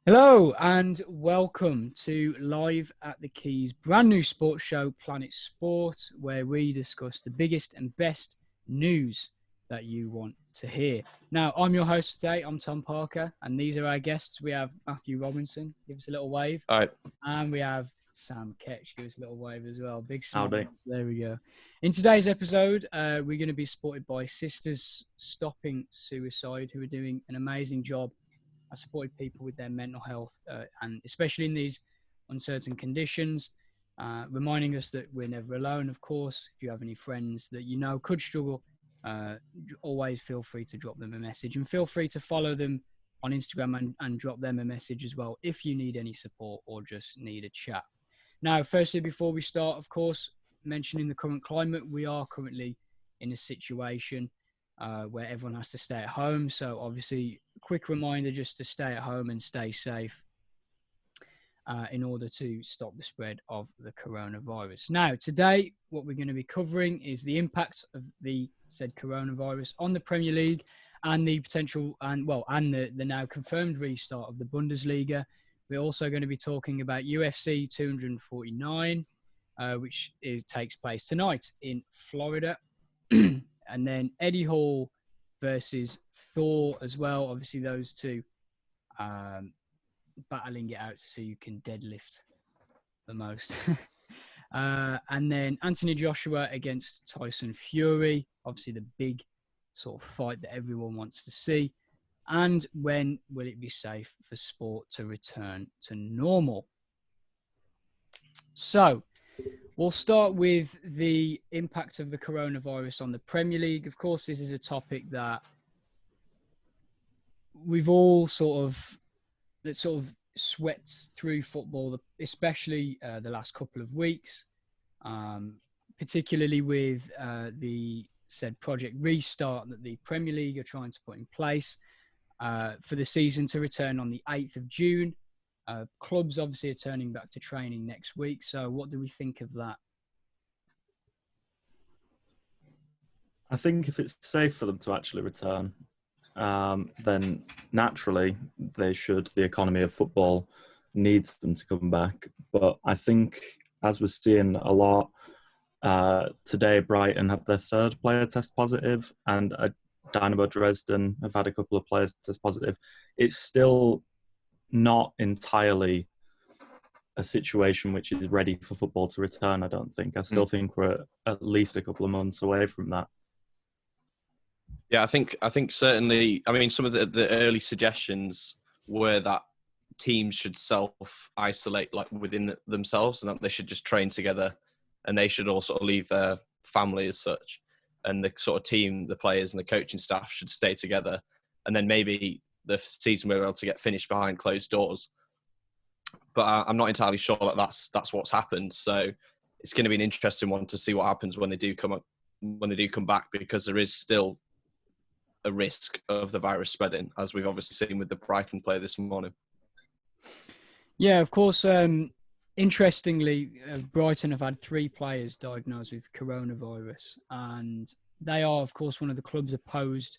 Hello and welcome to Live at the Quays, brand new sports show, Planet Sport, where we discuss the biggest and best news that you want to hear. Now, I'm your host today. I'm Tom Parker, and these are our guests. We have Matthew Robinson. Give us a little wave. All right. And we have Sam Ketch. Give us a little wave as well. Big smiles. Howdy. There we go. In today's episode, we're going to be supported by Sisters Stopping Suicide, who are doing an amazing job. I supported people with their mental health, and especially in these uncertain conditions, reminding us that we're never alone, of course. If you have any friends that you know could struggle, always feel free to drop them a message, and feel free to follow them on Instagram and drop them a message as well if you need any support or just need a chat. Now, firstly, before we start, of course, mentioning the current climate, we are currently in a situation where everyone has to stay at home. So obviously, a quick reminder just to stay at home and stay safe in order to stop the spread of the coronavirus. Now, today, what we're going to be covering is the impact of the said coronavirus on the Premier League and the potential and the now confirmed restart of the Bundesliga. We're also going to be talking about UFC 249, which takes place tonight in Florida. And then Eddie Hall versus Thor as well. Obviously, those two battling it out to see who can deadlift the most. And then Anthony Joshua against Tyson Fury. Obviously, the big sort of fight that everyone wants to see. And when will it be safe for sport to return to normal? So, we'll start with the impact of the coronavirus on the Premier League. Of course, this is a topic that we've all sort of swept through football, especially the last couple of weeks, particularly with the said Project Restart that the Premier League are trying to put in place for the season to return on the 8th of June. Clubs obviously are turning back to training next week. So what do we think of that? I think if it's safe for them to actually return, then naturally they should. The economy of football needs them to come back. But I think, as we're seeing a lot, today Brighton have their third player test positive, and Dynamo Dresden have had a couple of players test positive. It's still not entirely a situation which is ready for football to return, I don't think. I still think we're at least a couple of months away from that. Yeah, I think certainly, I mean, some of the early suggestions were that teams should self-isolate like within themselves, and that they should just train together, and they should all sort of leave their family as such. And the sort of team, the players and the coaching staff should stay together. And then maybe the season will be able to get finished behind closed doors. But I'm not entirely sure that that's what's happened. So it's going to be an interesting one to see what happens when they do come back, because there is still a risk of the virus spreading, as we've obviously seen with the Brighton player this morning. Yeah, of course. Interestingly, Brighton have had 3 players diagnosed with coronavirus, and they are, of course, one of the clubs opposed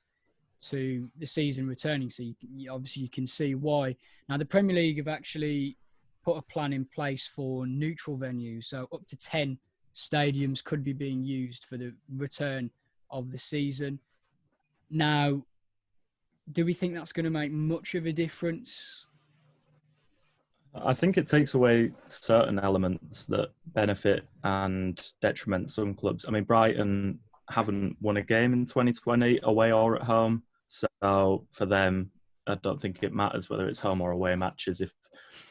to the season returning. So you can see why. Now, the Premier League have actually put a plan in place for neutral venues. So up to 10 stadiums could be being used for the return of the season. Now, do we think that's going to make much of a difference? I think it takes away certain elements that benefit and detriment some clubs. I mean, Brighton haven't won a game in 2020, away or at home. So for them, I don't think it matters whether it's home or away matches if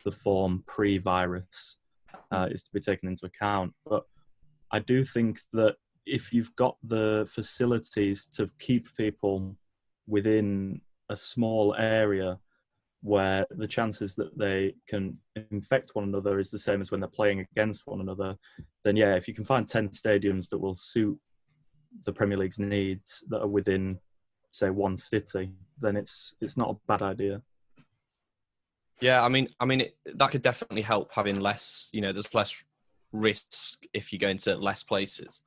the form pre-virus is to be taken into account. But I do think that if you've got the facilities to keep people within a small area where the chances that they can infect one another is the same as when they're playing against one another, then yeah, if you can find 10 stadiums that will suit the Premier League's needs that are within, say, one city, then it's not a bad idea. Yeah, I mean, that could definitely help having less, there's less risk if you go into less places.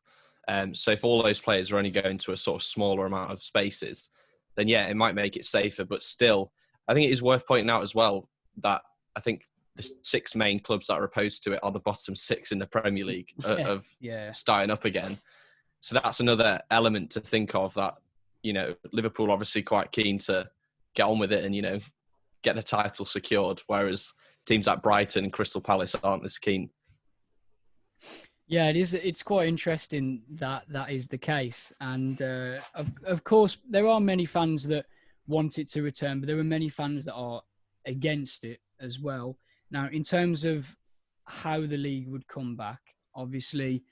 So if all those players are only going to a sort of smaller amount of spaces, then yeah, it might make it safer. But still, I think it is worth pointing out as well, that I think the 6 main clubs that are opposed to it are the bottom 6 in the Premier League of starting up again. So that's another element to think of, that, Liverpool obviously quite keen to get on with it and, get the title secured, whereas teams like Brighton and Crystal Palace aren't as keen. Yeah, it is. It's quite interesting that is the case. And of course, there are many fans that want it to return, but there are many fans that are against it as well. Now, in terms of how the league would come back, obviously,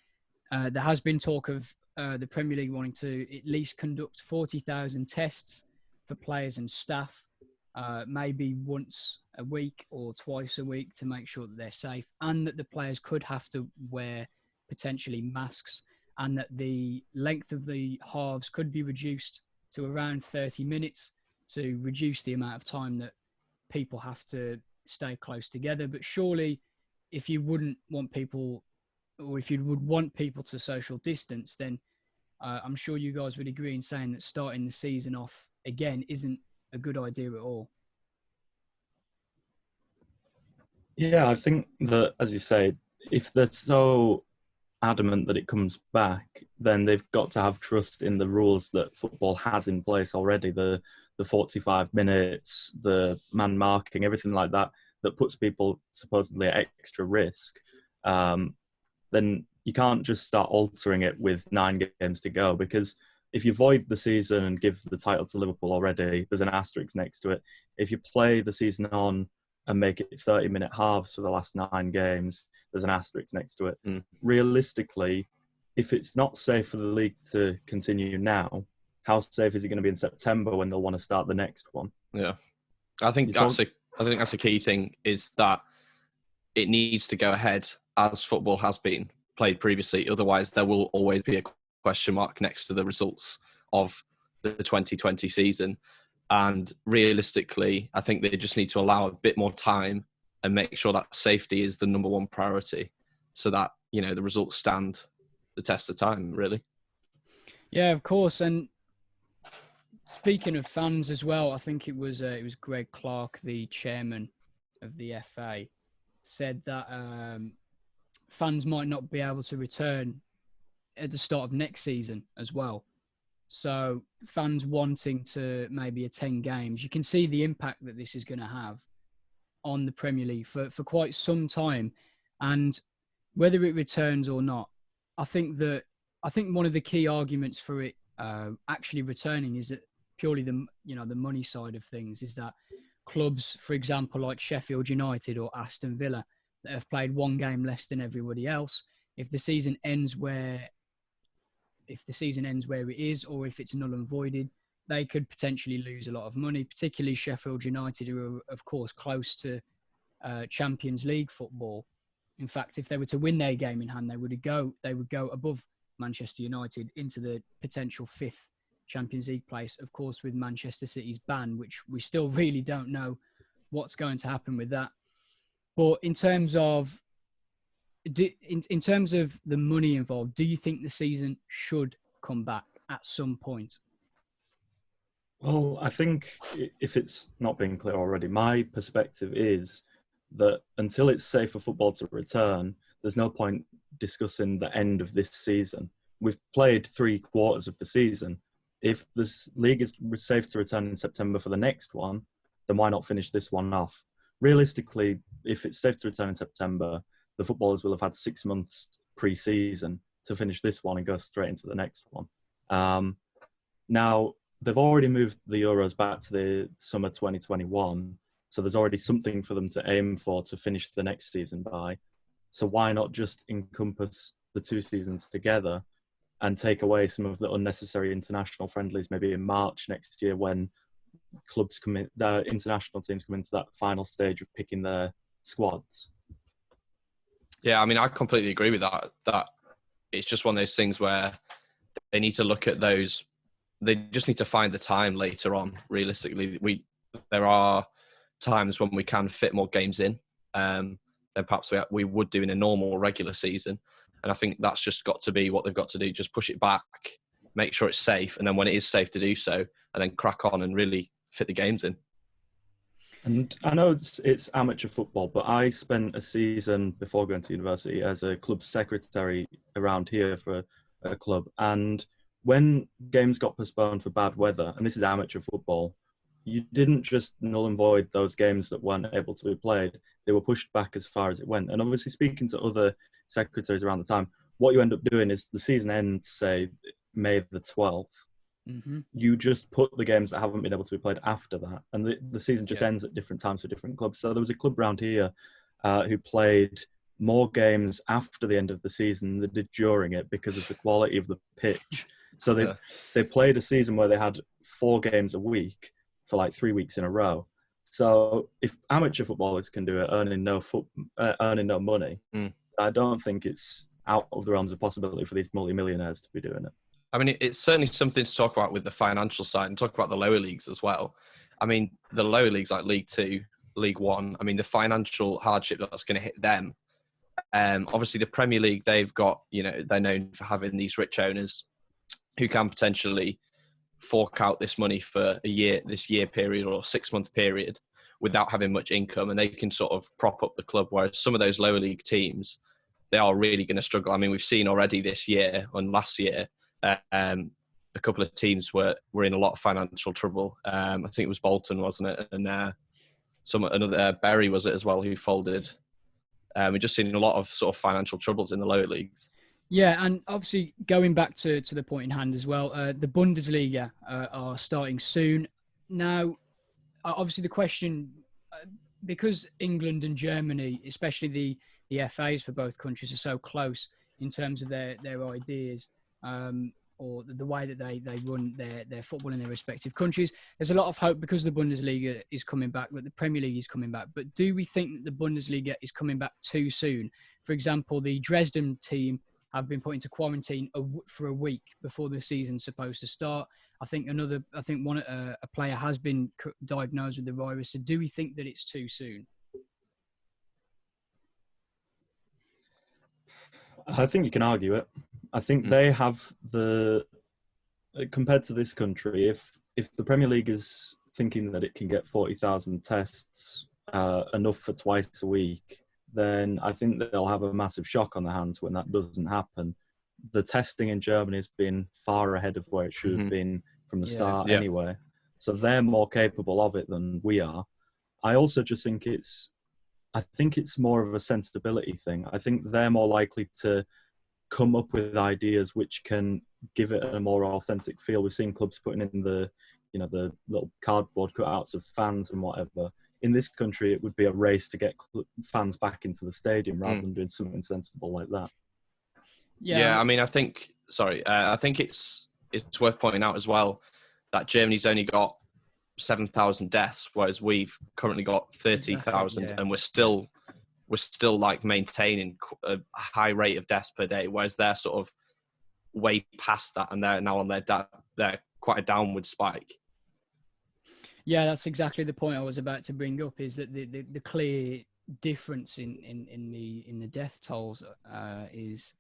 there has been talk of the Premier League wanting to at least conduct 40,000 tests for players and staff, maybe once a week or twice a week, to make sure that they're safe, and that the players could have to wear potentially masks, and that the length of the halves could be reduced to around 30 minutes to reduce the amount of time that people have to stay close together. But surely, if you wouldn't want people, or if you would want people to social distance, then I'm sure you guys would agree in saying that starting the season off again isn't a good idea at all. Yeah, I think that, as you say, if they're so adamant that it comes back, then they've got to have trust in the rules that football has in place already, the 45 minutes, the man marking, everything like that, that puts people supposedly at extra risk. Then you can't just start altering it with 9 games to go, because if you void the season and give the title to Liverpool already, there's an asterisk next to it. If you play the season on and make it 30-minute halves for the last 9 games, there's an asterisk next to it. Realistically, if it's not safe for the league to continue now, how safe is it going to be in September when they'll want to start the next one? Yeah, I think that's a key thing, is that it needs to go ahead as football has been played previously. Otherwise, there will always be a question mark next to the results of the 2020 season. And realistically, I think they just need to allow a bit more time and make sure that safety is the number one priority, so that, the results stand the test of time, really. Yeah, of course. And speaking of fans as well, I think it was Greg Clark, the chairman of the FA, said that fans might not be able to return at the start of next season as well. So fans wanting to maybe attend games, you can see the impact that this is going to have on the Premier League for quite some time. And whether it returns or not, I think one of the key arguments for it actually returning is that purely the money side of things, is that clubs, for example, like Sheffield United or Aston Villa, that have played 1 game less than everybody else, if the season ends where it is, or if it's null and voided, they could potentially lose a lot of money, particularly Sheffield United, who are, of course, close to Champions League football. In fact, if they were to win their game in hand, they would go above Manchester United into the potential 5th Champions League place, of course, with Manchester City's ban, which we still really don't know what's going to happen with that. But in terms of the money involved, do you think the season should come back at some point? Well, I think if it's not been clear already, my perspective is that until it's safe for football to return, there's no point discussing the end of this season. We've played 3/4 of the season. If this league is safe to return in September for the next one, then why not finish this one off? Realistically, if it's safe to return in September, the footballers will have had 6 months pre-season to finish this one and go straight into the next one. Now, they've already moved the Euros back to the summer 2021, so there's already something for them to aim for to finish the next season by. So why not just encompass the 2 seasons together and take away some of the unnecessary international friendlies, maybe in March next year when clubs come in, the international teams come into that final stage of picking their squads. Yeah, I mean, I completely agree with that. That it's just one of those things where they need to look at those. They just need to find the time later on. Realistically, there are times when we can fit more games in than perhaps we would do in a normal regular season. And I think that's just got to be what they've got to do. Just push it back, make sure it's safe, and then when it is safe to do so, and then crack on and really fit the games in. And I know it's amateur football, but I spent a season before going to university as a club secretary around here for a club. And when games got postponed for bad weather, and this is amateur football, you didn't just null and void those games that weren't able to be played. They were pushed back as far as it went. And obviously, speaking to other secretaries around the time, what you end up doing is the season ends, say, May the 12th. Mm-hmm. You just put the games that haven't been able to be played after that, and the season just ends at different times for different clubs. So there was a club around here who played more games after the end of the season than they did during it because of the quality of the pitch. So they played a season where they had 4 games a week for like 3 weeks in a row. So if amateur footballers can do it, earning no money, I don't think it's out of the realms of possibility for these multimillionaires to be doing it. I mean, it's certainly something to talk about with the financial side and talk about the lower leagues as well. I mean, the lower leagues like League Two, League One, I mean, the financial hardship that's going to hit them. Obviously, the Premier League, they've got, they're known for having these rich owners who can potentially fork out this money for this year period or 6-month period without having much income, and they can sort of prop up the club, whereas some of those lower league teams, they are really going to struggle. I mean, we've seen already this year and last year, a couple of teams were in a lot of financial trouble. I think it was Bolton, wasn't it? And another Bury was it as well, who folded. We've just seen a lot of sort of financial troubles in the lower leagues. Yeah, and obviously going back to the point in hand as well, the Bundesliga are starting soon. Now, obviously the question, because England and Germany, especially the FAs for both countries, are so close in terms of their ideas, or the way that they run their football in their respective countries. There's a lot of hope because the Bundesliga is coming back, that the Premier League is coming back. But do we think that the Bundesliga is coming back too soon? For example, the Dresden team have been put into quarantine for a week before the season's supposed to start. I think a player has been diagnosed with the virus. So do we think that it's too soon? I think you can argue it. I think they have compared to this country, if the Premier League is thinking that it can get 40,000 tests, enough for twice a week, then I think that they'll have a massive shock on their hands when that doesn't happen. The testing in Germany has been far ahead of where it should have been from the start anyway. So they're more capable of it than we are. I also just think it's more of a sensibility thing. I think they're more likely to come up with ideas which can give it a more authentic feel. We've seen clubs putting in the little cardboard cutouts of fans and whatever. In this country, it would be a race to get fans back into the stadium rather than doing something sensible like that. Yeah, I mean, I think it's worth pointing out as well that Germany's only got 7,000 deaths, whereas we've currently got 30,000, and we're still like maintaining a high rate of deaths per day, whereas they're sort of way past that, and they're now on they're quite a downward spike. Yeah, that's exactly the point I was about to bring up. Is that the clear difference in the death tolls is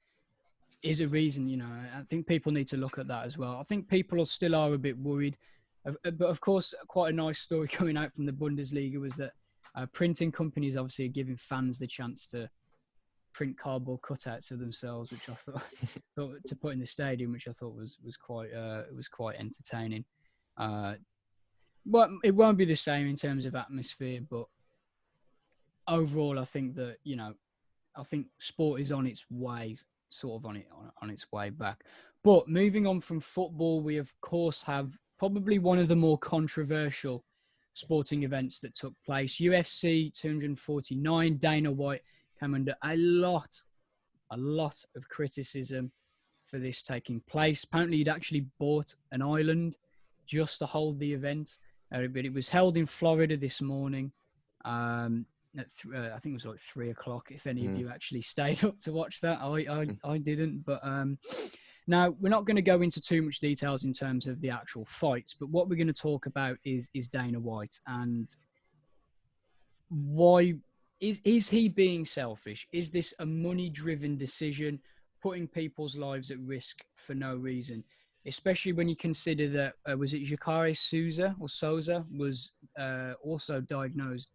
a reason. I think people need to look at that as well. I think people still are a bit worried. But of course, quite a nice story coming out from the Bundesliga was that printing companies obviously are giving fans the chance to print cardboard cutouts of themselves, which I thought to put in the stadium, which I thought was quite entertaining. But it won't be the same in terms of atmosphere. But overall, I think that I think sport is on its way, sort of on its way back. But moving on from football, we of course have probably one of the more controversial sporting events that took place. UFC 249, Dana White came under a lot of criticism for this taking place. Apparently, he'd actually bought an island just to hold the event. But it was held in Florida this morning. I think it was like 3:00. If any of you actually stayed up to watch that, I didn't. But now we're not going to go into too much details in terms of the actual fights. But what we're going to talk about is Dana White and why is he being selfish? Is this a money-driven decision, putting people's lives at risk for no reason? especially when you consider that was it Jacare Souza was also diagnosed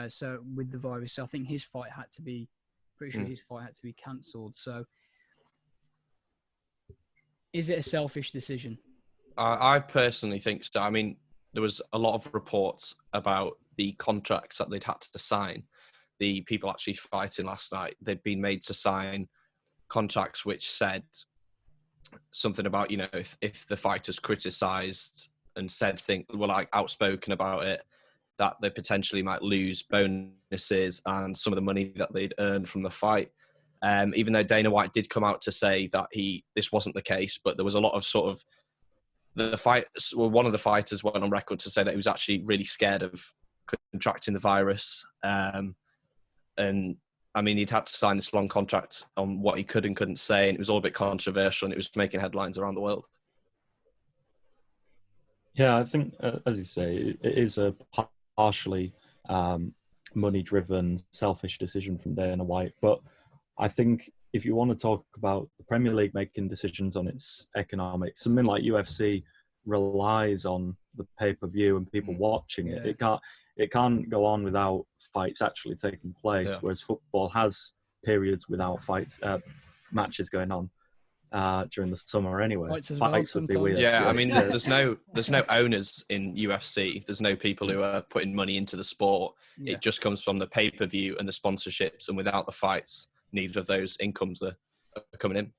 so with the virus. So I think his fight had to be, pretty sure his fight had to be cancelled. So is it a selfish decision? I personally think so. I mean, there was a lot of reports about the contracts that they'd had to sign. The people actually fighting last night, they'd been made to sign contracts which said something about, you know, if the fighters criticised and said things, were like outspoken about it, that they potentially might lose bonuses and some of the money that they'd earned from the fight. Even though Dana White did come out to say that this wasn't the case, but there was a lot of sort of one of the fighters went on record to say that he was actually really scared of contracting the virus. And I mean, he'd had to sign this long contract on what he could and couldn't say, and it was all a bit controversial, and it was making headlines around the world. Yeah, I think, as you say, it is a partially money-driven, selfish decision from Dana White. But I think if you want to talk about the Premier League making decisions on its economics, something like UFC relies on the pay-per-view and people watching it. It can't go on without fights actually taking place, whereas football has periods without fights, matches going on during the summer anyway. Fights would be weird. Yeah, I mean, there's no owners in UFC. There's no people who are putting money into the sport. It just comes from the pay-per-view and the sponsorships, and without the fights, neither of those incomes are coming in.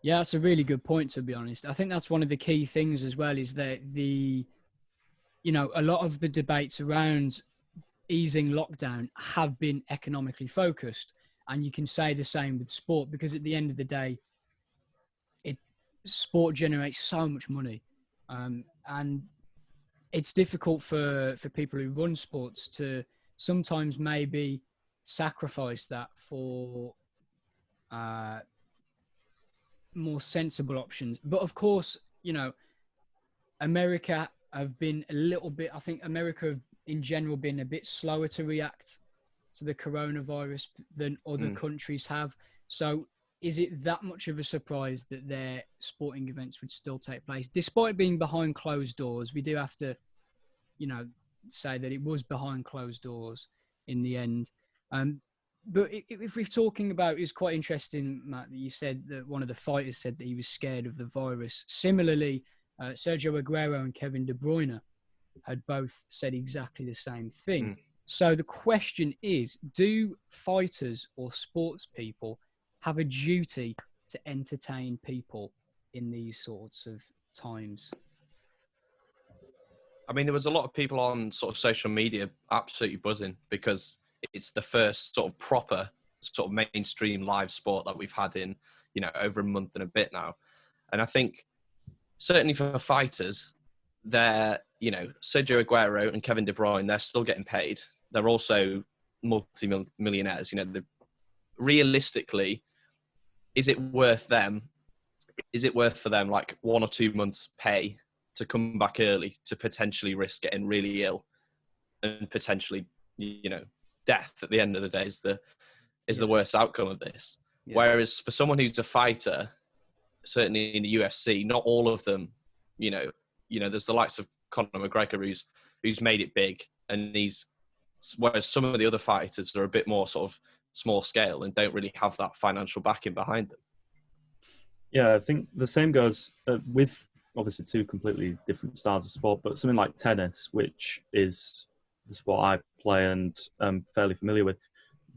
Yeah, that's a really good point, to be honest. I think that's one of the key things as well, is that a lot of the debates around easing lockdown have been economically focused. And you can say the same with sport, because at the end of the day, sport generates so much money. And it's difficult for people who run sports to sometimes maybe sacrifice that for more sensible options. But of course, America have been a little bit, I think America in general been a bit slower to react to the coronavirus than other countries have. So is it that much of a surprise that their sporting events would still take place? Despite being behind closed doors, we do have to, say that it was behind closed doors in the end. But if we're talking about, it's quite interesting, Matt, that you said that one of the fighters said that he was scared of the virus. Similarly, Sergio Aguero and Kevin De Bruyne had both said exactly the same thing. So the question is, do fighters or sports people have a duty to entertain people in these sorts of times? I mean, there was a lot of people on sort of social media absolutely buzzing because it's the first sort of proper sort of mainstream live sport that we've had in, over a month and a bit now. And I think certainly for fighters, they're, Sergio Aguero and Kevin De Bruyne, they're still getting paid. They're also multi-millionaires. Realistically, is it worth them? Is it worth for them like 1 or 2 months pay to come back early to potentially risk getting really ill and potentially, death at the end of the day is the worst outcome of this. Whereas for someone who's a fighter, certainly in the UFC, not all of them, there's the likes of Conor McGregor who's made it big, and whereas some of the other fighters are a bit more sort of small scale and don't really have that financial backing behind them. Yeah, I think the same goes with obviously two completely different styles of sport, but something like tennis, which is the sport I play and I'm fairly familiar with.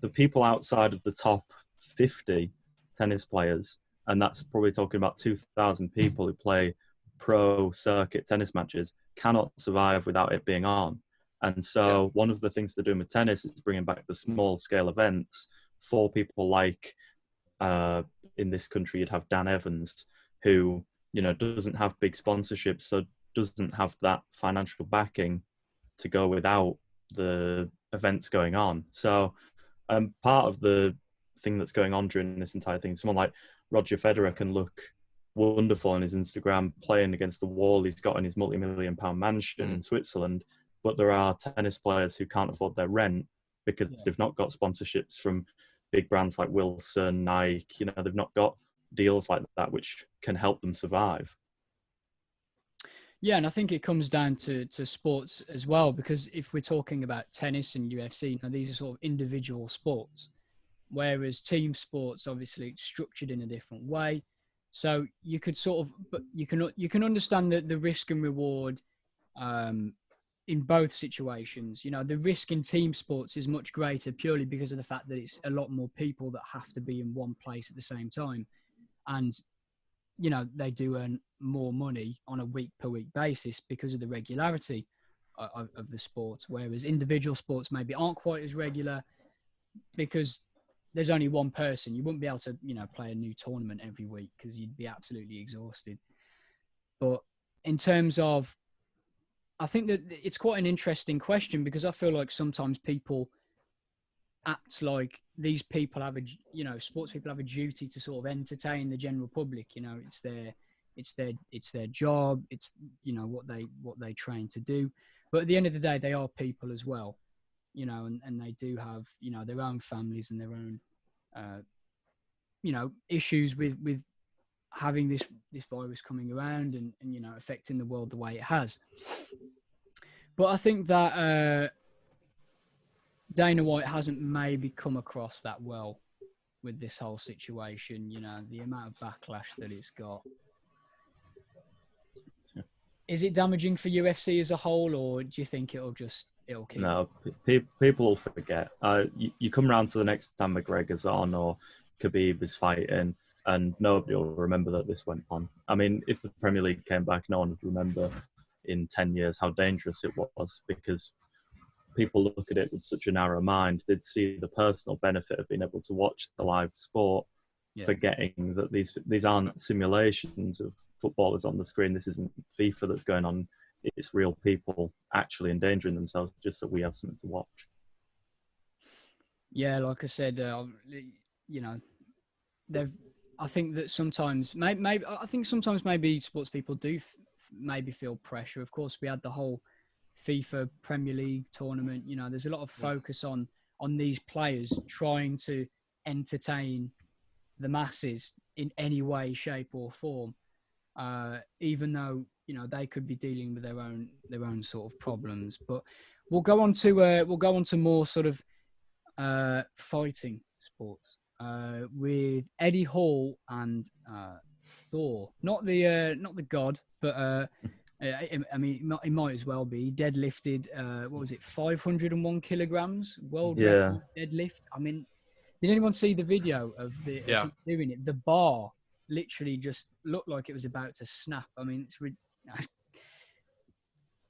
The people outside of the top 50 tennis players, and that's probably talking about 2,000 people who play pro circuit tennis matches, cannot survive without it being on. And so one of the things they're doing with tennis is bringing back the small scale events for people like, in this country, you'd have Dan Evans, who, doesn't have big sponsorships, so doesn't have that financial backing to go without the events going on. So part of the thing that's going on during this entire thing, someone like Roger Federer can look wonderful on his Instagram playing against the wall he's got in his multi-million-pound mansion in Switzerland, but there are tennis players who can't afford their rent because they've not got sponsorships from big brands like Wilson, Nike. They've not got deals like that which can help them survive. Yeah, and I think it comes down to sports as well, because if we're talking about tennis and UFC, these are sort of individual sports, whereas team sports, obviously, it's structured in a different way. So you could sort of, but you can understand the risk and reward um, in both situations. The risk in team sports is much greater purely because of the fact that it's a lot more people that have to be in one place at the same time. And, they do earn more money on a week per week basis because of the regularity of the sports. Whereas individual sports maybe aren't quite as regular because there's only one person. You wouldn't be able to, play a new tournament every week because you'd be absolutely exhausted. But in terms of, I think that it's quite an interesting question because I feel like sometimes people act like these people have sports people have a duty to sort of entertain the general public. It's their job. It's, what they train to do. But at the end of the day, they are people as well, and they do have, their own families and their own, issues with having this virus coming around and affecting the world the way it has. But I think that Dana White hasn't maybe come across that well with this whole situation. The amount of backlash that it's got. Yeah. Is it damaging for UFC as a whole, or do you think it'll keep? No, people will forget. You come round to the next time McGregor's on or Khabib is fighting, and nobody will remember that this went on. I mean, if the Premier League came back, no one would remember in 10 years how dangerous it was, because people look at it with such a narrow mind. They'd see the personal benefit of being able to watch the live sport, forgetting that these aren't simulations of footballers on the screen. This isn't FIFA that's going on. It's real people actually endangering themselves just so we have something to watch. Yeah, like I said, they've. I think that sometimes, maybe sports people do maybe feel pressure. Of course, we had the whole FIFA Premier League tournament. There's a lot of focus on these players trying to entertain the masses in any way, shape, or form, even though they could be dealing with their own sort of problems. But we'll go on to more sort of fighting sports with Eddie Hall and Thor. Not the god, but I mean, he might as well be. He deadlifted, what was it, 501 kilograms world record deadlift. I mean, did anyone see the video of him doing it? The bar literally just looked like it was about to snap. I mean, it's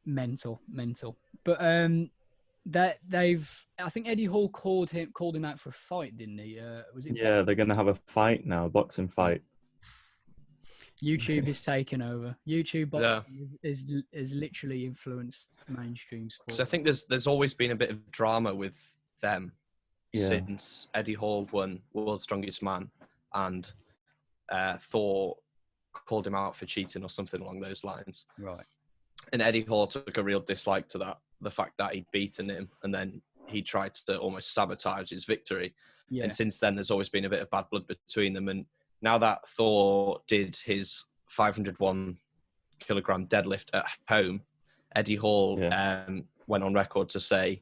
mental. But I think Eddie Hall called him out for a fight, didn't he? Was it? Yeah, they're going to have a fight now, a boxing fight. YouTube is taken over. YouTube boxing is literally influenced mainstream sport. So I think there's always been a bit of drama with them since Eddie Hall won World's Strongest Man, and Thor called him out for cheating or something along those lines. Right. And Eddie Hall took a real dislike to that, the fact that he'd beaten him, and then he tried to almost sabotage his victory. Yeah. And since then, there's always been a bit of bad blood between them. And now that Thor did his 501 kilogram deadlift at home, Eddie Hall went on record to say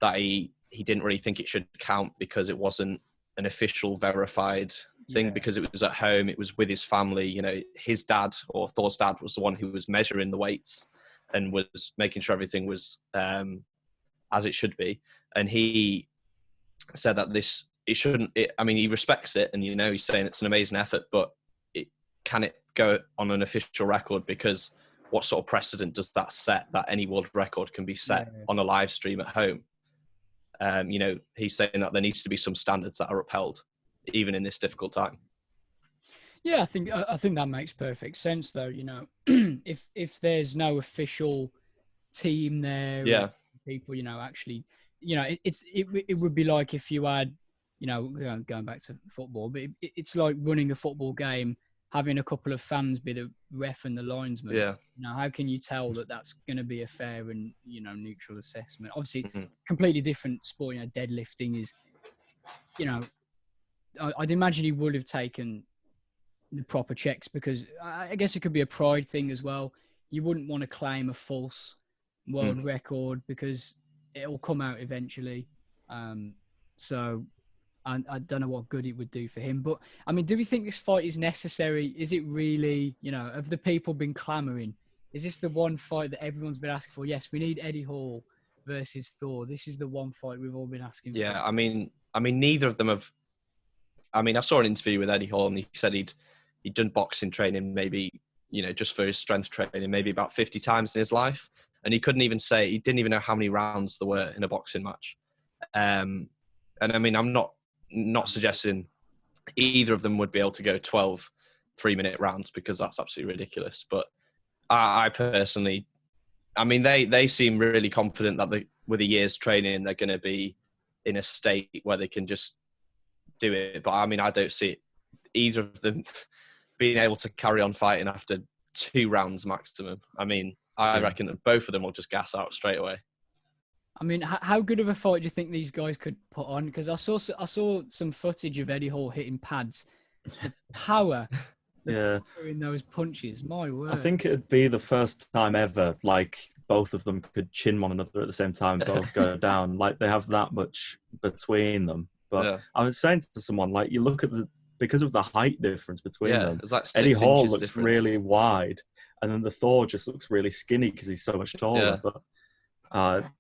that he didn't really think it should count because it wasn't an official verified thing, because it was at home, it was with his family. His dad, or Thor's dad, was the one who was measuring the weights and was making sure everything was as it should be. And he said that he respects it, and he's saying it's an amazing effort, but can it go on an official record? Because what sort of precedent does that set, that any world record can be set on a live stream at home? He's saying that there needs to be some standards that are upheld, even in this difficult time. Yeah, I think that makes perfect sense, though. If there's no official team there, people, actually, it would be like if you had, going back to football, but it's like running a football game, having a couple of fans be the ref and the linesman. Yeah. How can you tell that that's going to be a fair and, neutral assessment? Obviously, completely different sport. Deadlifting is, I'd imagine he would have taken the proper checks, because I guess it could be a pride thing as well. you wouldn't want to claim a false world record because it'll come out eventually. So I don't know what good it would do for him. But, I mean, do we think this fight is necessary? Is it really, have the people been clamouring? Is this the one fight that everyone's been asking for? Yes, we need Eddie Hall versus Thor. This is the one fight we've all been asking for. Yeah, I mean, neither of them have. I mean, I saw an interview with Eddie Hall, and he said he'd done boxing training, maybe just for his strength training, maybe about 50 times in his life, and he didn't even know how many rounds there were in a boxing match. And I mean, I'm not suggesting either of them would be able to go 12 3-minute rounds because that's absolutely ridiculous. But I personally, I mean, they seem really confident that with a year's training, they're going to be in a state where they can just do it. But I mean, I don't see either of them being able to carry on fighting after 2 rounds maximum. I mean, I reckon that both of them will just gas out straight away. I mean, how good of a fight do you think these guys could put on? Because I saw some footage of Eddie Hall hitting pads. The power in those punches, my word. I think it'd be the first time ever, like, both of them could chin one another at the same time, both go down. Like, they have that much between them. But I was saying to someone, like, you look at because of the height difference between them, like Eddie Hall looks difference. really wide, and then the Thor just looks really skinny because he's so much taller. But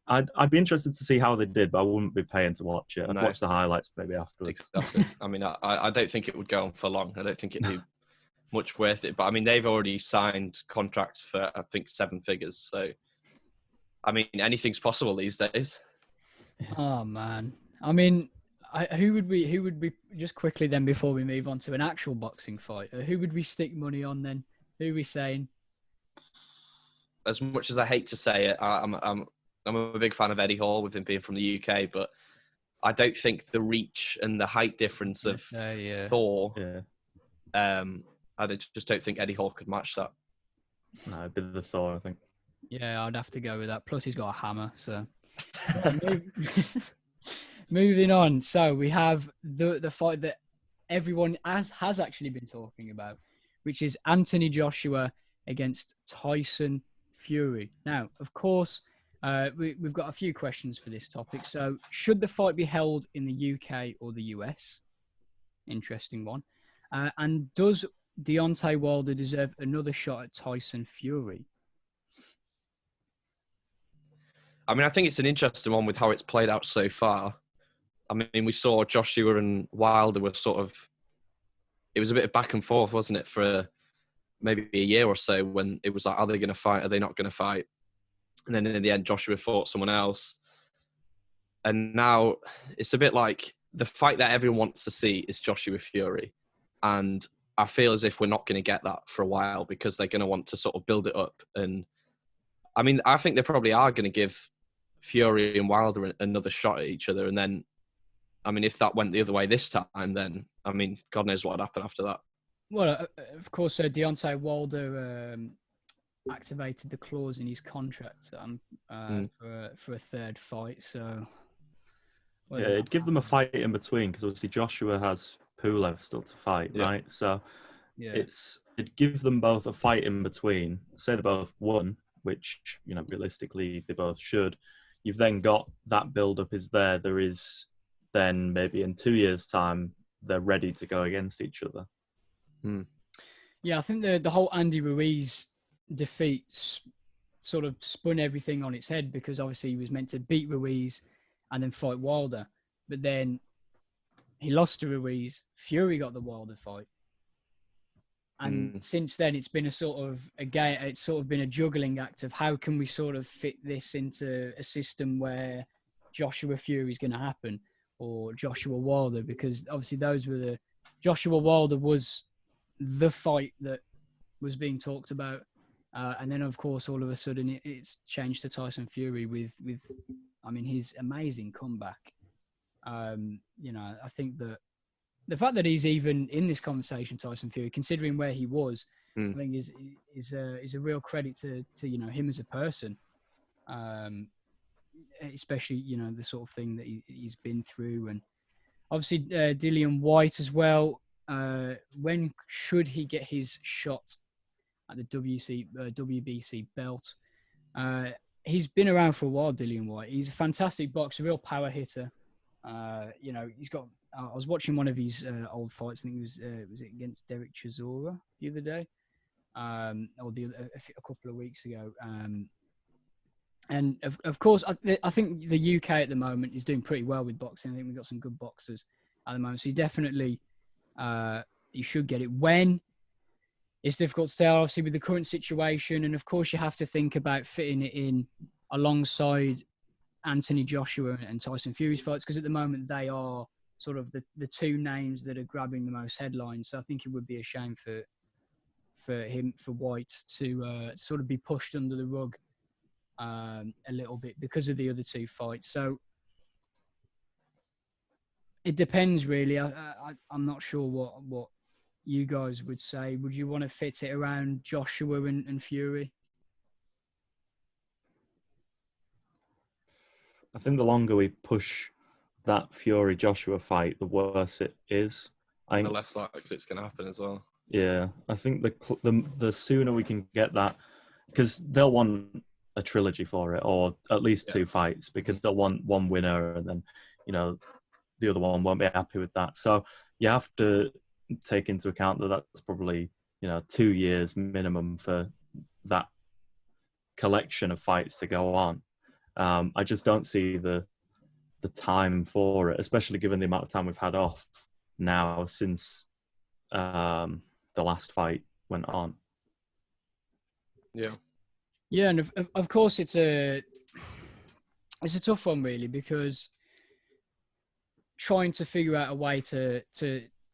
I'd be interested to see how they did, but I wouldn't be paying to watch it. I'd watch the highlights maybe afterwards. Exactly. I mean, I don't think it would go on for long. I don't think it'd be much worth it. But I mean, they've already signed contracts for, I think, 7 figures. So, I mean, anything's possible these days. Oh man, I mean, who would we just quickly then before we move on to an actual boxing fight? Who would we stick money on then? Who are we saying? As much as I hate to say it, I'm a big fan of Eddie Hall with him being from the UK, but I don't think the reach and the height difference of Thor. I just don't think Eddie Hall could match that. No, it'd be the Thor, I think. Yeah, I'd have to go with that. Plus, he's got a hammer. So, moving on. So we have the fight that everyone has actually been talking about, which is Anthony Joshua against Tyson Fury. Now, of course, we've got a few questions for this topic. So, should the fight be held in the UK or the US? Interesting one. And does Deontay Wilder deserve another shot at Tyson Fury? I mean, I think it's an interesting one with how it's played out so far. I mean, we saw Joshua and Wilder were it was a bit of back and forth, wasn't it, for maybe a year or so when it was like, are they going to fight? Are they not going to fight? And then in the end, Joshua fought someone else. And now it's a bit like the fight that everyone wants to see is Joshua Fury. And I feel as if we're not going to get that for a while because they're going to want to sort of build it up. And I mean, I think they probably are going to give Fury and Wilder another shot at each other. And then, I mean, if that went the other way this time, then, I mean, God knows what would happen after that. Well, of course, Deontay Wilder activated the clause in his contract for a third fight. So, it'd give them a fight in between because obviously Joshua has Pulev still to fight, right? So it'd give them both a fight in between. Say they both won, which realistically they both should. You've then got that build-up is there. There is then maybe in 2 years' time they're ready to go against each other. Yeah, I think the whole Andy Ruiz defeat sort of spun everything on its head because obviously he was meant to beat Ruiz and then fight Wilder, but then he lost to Ruiz. Fury got the Wilder fight, and since then it's been it's sort of been a juggling act of how can we sort of fit this into a system where Joshua Fury is going to happen or Joshua Wilder, because obviously Joshua Wilder was the fight that was being talked about. And then, of course, all of a sudden it's changed to Tyson Fury with his amazing comeback. I think that the fact that he's even in this conversation, Tyson Fury, considering where he was, I think is a real credit to him as a person, especially the sort of thing that he's been through, and obviously Dillian White as well. When should he get his shot at the WBC belt. He's been around for a while, Dillian White. He's a fantastic boxer, real power hitter. He's got. I was watching one of his old fights. I think it was it against Derek Chisora the other day, or a couple of weeks ago. And of course, I think the UK at the moment is doing pretty well with boxing. I think we've got some good boxers at the moment. So you should get it. When it's difficult to tell, obviously, with the current situation. And of course, you have to think about fitting it in alongside Anthony Joshua and Tyson Fury's fights, because at the moment they are sort of the two names that are grabbing the most headlines. So I think it would be a shame for White to sort of be pushed under the rug a little bit because of the other two fights. So it depends, really. I'm not sure what you guys would say. Would you want to fit it around Joshua and Fury? I think the longer we push that Fury-Joshua fight, the worse it is. The less likely it's going to happen as well. Yeah, I think the sooner we can get that, because they'll want a trilogy for it, or at least two fights, because they'll want one winner, and then, the other one won't be happy with that. So you have to take into account that that's probably, 2 years minimum for that collection of fights to go on. I just don't see the time for it, especially given the amount of time we've had off now since the last fight went on. Yeah, and of course it's a tough one, really, because trying to figure out a way to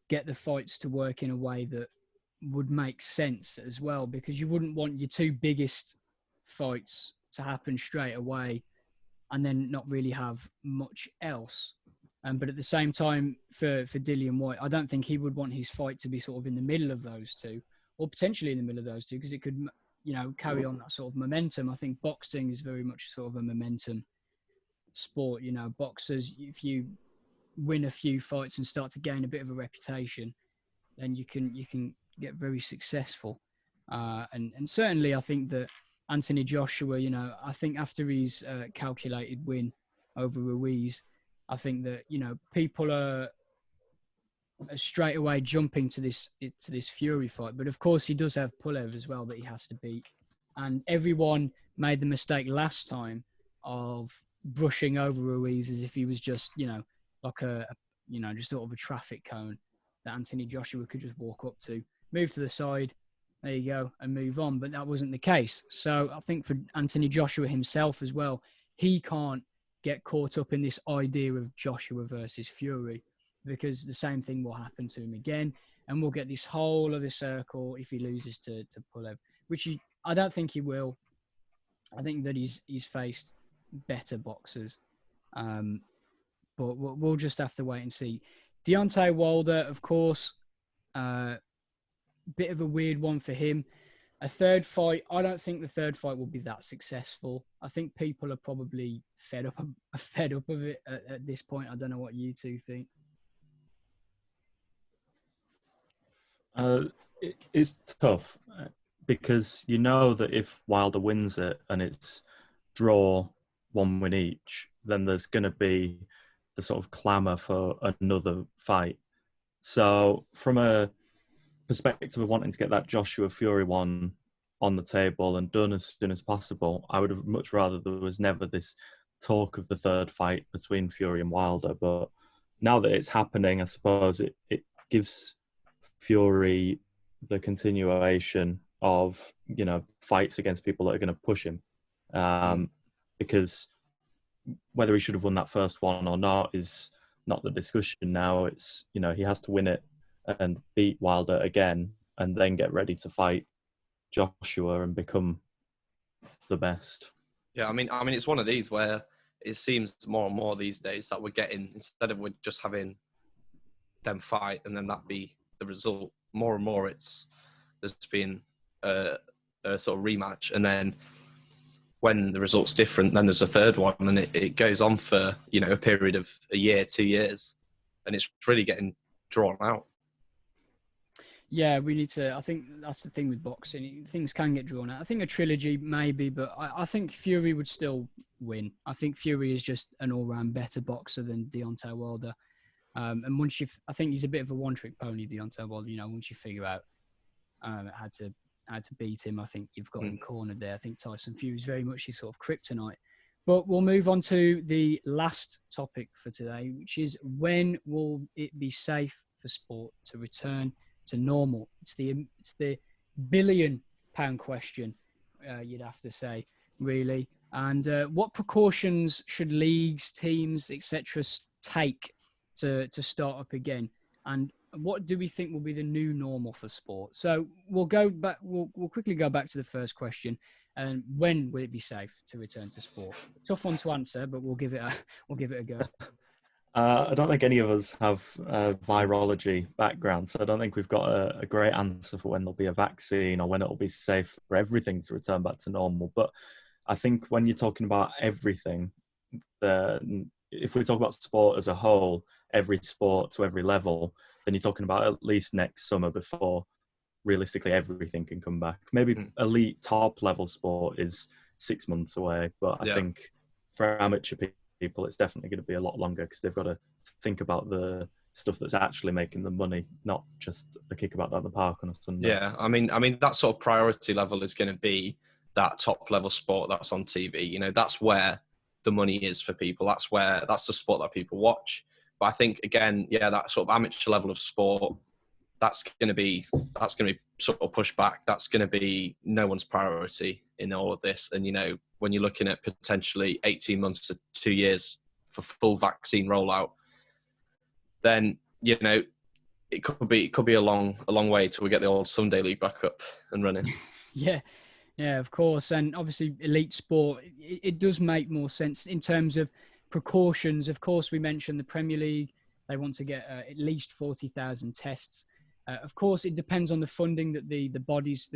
get the fights to work in a way that would make sense as well, because you wouldn't want your two biggest fights to happen straight away and then not really have much else. But at the same time, for Dillian White, I don't think he would want his fight to be sort of in the middle of those two, or potentially in the middle of those two, because it could, carry on that sort of momentum. I think boxing is very much sort of a momentum sport. Boxers, if you win a few fights and start to gain a bit of a reputation, then you can get very successful. And certainly I think that Anthony Joshua, I think after his calculated win over Ruiz, I think that, people are straight away jumping to this Fury fight. But of course he does have Pulev as well that he has to beat. And everyone made the mistake last time of brushing over Ruiz as if he was just, like just sort of a traffic cone that Anthony Joshua could just walk up to, move to the side, there you go, and move on. But that wasn't the case. So I think for Anthony Joshua himself as well, he can't get caught up in this idea of Joshua versus Fury, because the same thing will happen to him again, and we'll get this whole other circle if he loses to Pulev, which I don't think he will. I think that he's faced better boxers, but we'll just have to wait and see. Deontay Wilder, of course, bit of a weird one for him. A third fight, I don't think the third fight will be that successful. I think people are probably fed up of it at this point. I don't know what you two think. It's tough because you know that if Wilder wins it and it's draw, one win each, then there's going to be the sort of clamour for another fight. So from a perspective of wanting to get that Joshua Fury one on the table and done as soon as possible, I would have much rather there was never this talk of the third fight between Fury and Wilder. But now that it's happening, I suppose it gives Fury the continuation of, fights against people that are going to push him. Because whether he should have won that first one or not is not the discussion now. It's, he has to win it and beat Wilder again and then get ready to fight Joshua and become the best. Yeah, I mean, it's one of these where it seems more and more these days that we're getting, instead of we're just having them fight and then that be the result, more and more there's been a sort of rematch, and then when the result's different, then there's a third one, and it goes on for, a period of a year, 2 years, and it's really getting drawn out. Yeah, we need to. I think that's the thing with boxing. Things can get drawn out. I think a trilogy maybe, but I think Fury would still win. I think Fury is just an all-round better boxer than Deontay Wilder. And once I think he's a bit of a one-trick pony, Deontay Wilder. Once you figure out how to beat him, I think you've got him cornered there. I think Tyson Fury is very much his sort of kryptonite. But we'll move on to the last topic for today, which is when will it be safe for sport to return to normal? It's the £1 billion question, you'd have to say, really. And what precautions should leagues, teams, etc. take to start up again? And what do we think will be the new normal for sport? So we'll go back. We'll quickly go back to the first question. And when will it be safe to return to sport? Tough one to answer, but we'll give it a go. I don't think any of us have a virology background, so I don't think we've got a great answer for when there'll be a vaccine or when it'll be safe for everything to return back to normal. But I think when you're talking about everything, if we talk about sport as a whole, every sport to every level, then you're talking about at least next summer before realistically everything can come back. Maybe elite top level sport is 6 months away, but I think for amateur people it's definitely going to be a lot longer because they've got to think about the stuff that's actually making them money, not just a kickabout down the park on a Sunday. Yeah, I mean that sort of priority level is going to be that top level sport that's on TV. That's where the money is for people. That's the sport that people watch. But I think again, that sort of amateur level of sport, that's going to be sort of pushed back. That's going to be no one's priority in all of this. And when you're looking at potentially 18 months to 2 years for full vaccine rollout, then it could be a long way till we get the old Sunday League back up and running. Yeah, of course. And obviously, elite sport, it does make more sense in terms of precautions. Of course, we mentioned the Premier League. They want to get at least 40,000 tests. Of course, it depends on the funding that the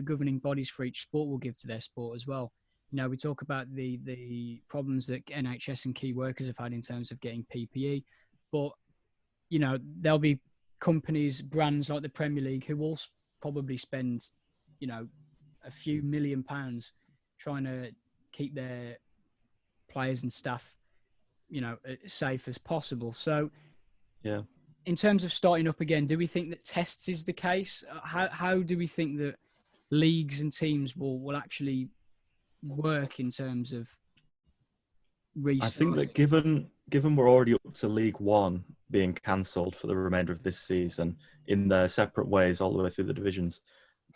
governing bodies for each sport will give to their sport as well. We talk about the problems that NHS and key workers have had in terms of getting PPE, but there'll be companies, brands like the Premier League who will probably spend, a few £1 million trying to keep their players and staff, as safe as possible. So, yeah. In terms of starting up again, do we think that tests is the case? How do we think that leagues and teams will actually work in terms of restarting? I think that given we're already up to League One being cancelled for the remainder of this season in their separate ways all the way through the divisions,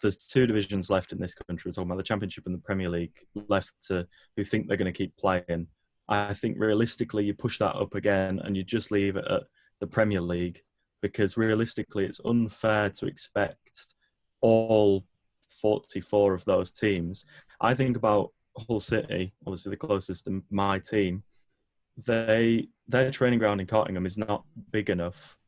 there's 2 divisions left in this country. We're talking about the Championship and the Premier League left who think they're going to keep playing. I think realistically you push that up again and you just leave it at the Premier League, because realistically it's unfair to expect all 44 of those teams. I think about Hull City, obviously the closest to my team. Their training ground in Cottingham is not big enough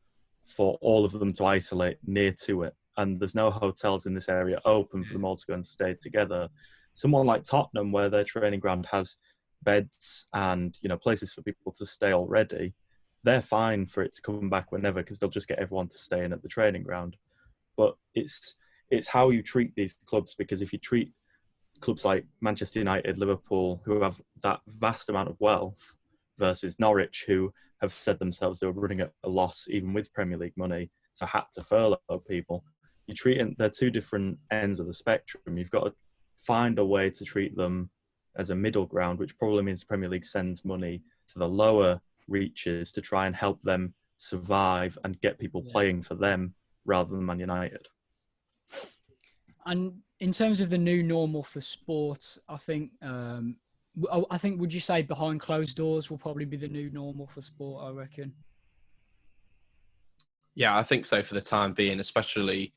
for all of them to isolate near to it, and there's no hotels in this area open for them all to go and stay together. Someone like Tottenham, where their training ground has beds and places for people to stay already, they're fine for it to come back whenever because they'll just get everyone to stay in at the training ground. But it's how you treat these clubs, because if you treat clubs like Manchester United, Liverpool, who have that vast amount of wealth, versus Norwich, who have said themselves they were running at a loss even with Premier League money, so had to furlough people. They're 2 different ends of the spectrum. You've got to find a way to treat them as a middle ground, which probably means the Premier League sends money to the lower reaches to try and help them survive and get people playing for them rather than Man United. And in terms of the new normal for sport, I think would you say behind closed doors will probably be the new normal for sport, I reckon? Yeah, I think so for the time being, especially,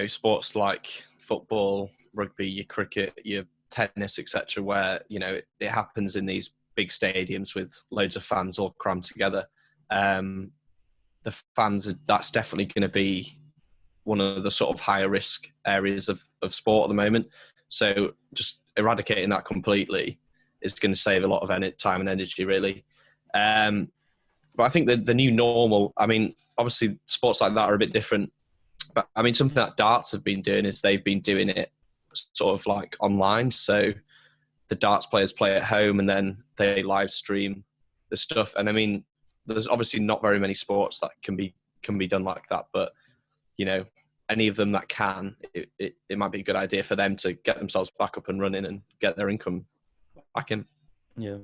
sports like football, rugby, your cricket, your tennis, etc., where, it happens in these big stadiums with loads of fans all crammed together. The fans, that's definitely going to be one of the sort of higher risk areas of sport at the moment. So just eradicating that completely is going to save a lot of time and energy, really. But I think the new normal, I mean, obviously sports like that are a bit different. But I mean, something that darts have been doing is they've been doing it sort of like online. So the darts players play at home and then they live stream the stuff. And I mean, there's obviously not very many sports that can be done like that. But, you know, any of them that can, it might be a good idea for them to get themselves back up and running and get their income back in. Yeah.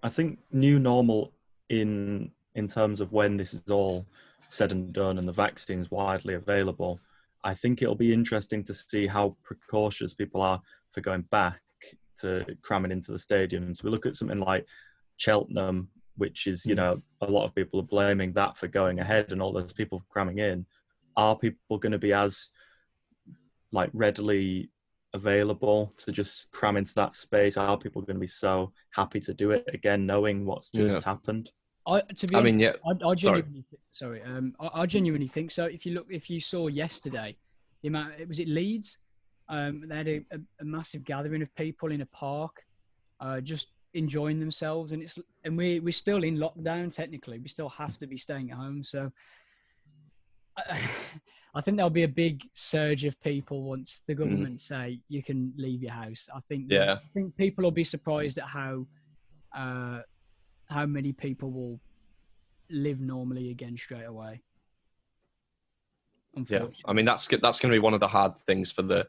I think new normal in terms of when this is all said and done and the vaccine's widely available, I think it'll be interesting to see how precautious people are for going back to cramming into the stadium. So we look at something like Cheltenham, which is, you know, a lot of people are blaming that for going ahead and all those people cramming in. Are people going to be as like readily available to just cram into that space? Are people going to be so happy to do it again, knowing what's just happened? I genuinely, sorry. I genuinely think so. If you saw yesterday, the amount, was it Leeds? They had a massive gathering of people in a park, just enjoying themselves, and we're still in lockdown technically. We still have to be staying at home, so I think there'll be a big surge of people once the government say you can leave your house. I think people will be surprised at how many people will live normally again straight away. Yeah, I mean that's going to be one of the hard things for the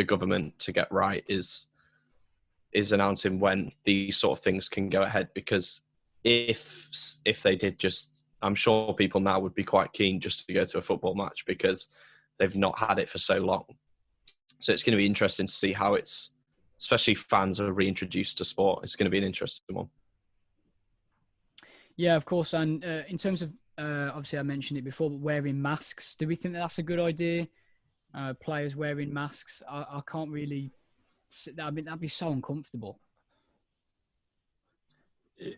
government to get right is announcing when these sort of things can go ahead, because if they did, just I'm sure people now would be quite keen just to go to a football match because they've not had it for so long. So it's going to be interesting to see how it's, especially fans are reintroduced to sport. It's going to be an interesting one. Yeah, of course. And in terms of, obviously I mentioned it before, but wearing masks, do we think that's a good idea? Players wearing masks, I can't really, that'd be so uncomfortable.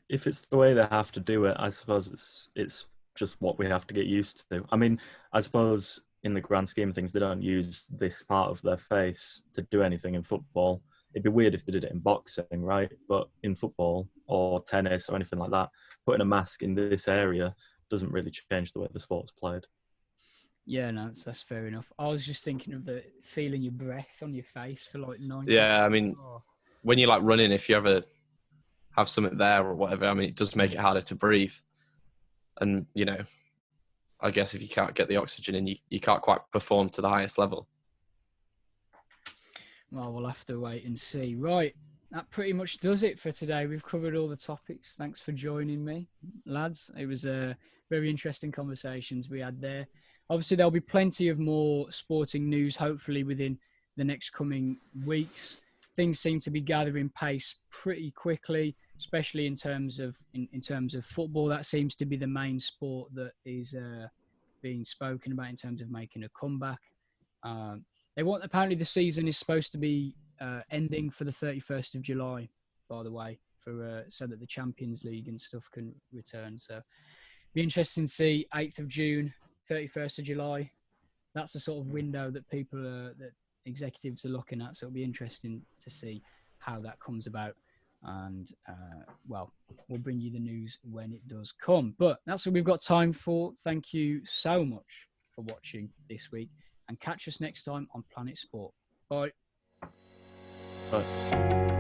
If it's the way they have to do it, I suppose it's just what we have to get used to. I mean, I suppose in the grand scheme of things, they don't use this part of their face to do anything in football. It'd be weird if they did it in boxing, right? But in football or tennis or anything like that, putting a mask in this area doesn't really change the way the sport's played. Yeah, no, that's fair enough. I was just thinking of the feeling your breath on your face for like 90 Yeah, I mean, when you're like running, if you ever have something there or whatever, I mean, it does make it harder to breathe. And, you know, I guess if you can't get the oxygen in, you can't quite perform to the highest level. Well, we'll have to wait and see. Right, that pretty much does it for today. We've covered all the topics. Thanks for joining me, lads. It was very interesting conversations we had there. Obviously, there'll be plenty of more sporting news, hopefully, within the next coming weeks. Things seem to be gathering pace pretty quickly, especially in terms of football. That seems to be the main sport that is being spoken about in terms of making a comeback. Apparently the season is supposed to be ending for the 31st of July, by the way, so that the Champions League and stuff can return. So be interesting to see 8th of June, 31st of July. That's the sort of window that that executives are looking at. So it'll be interesting to see how that comes about. And, we'll bring you the news when it does come. But that's what we've got time for. Thank you so much for watching this week. And catch us next time on Planet Sport. Bye. Bye.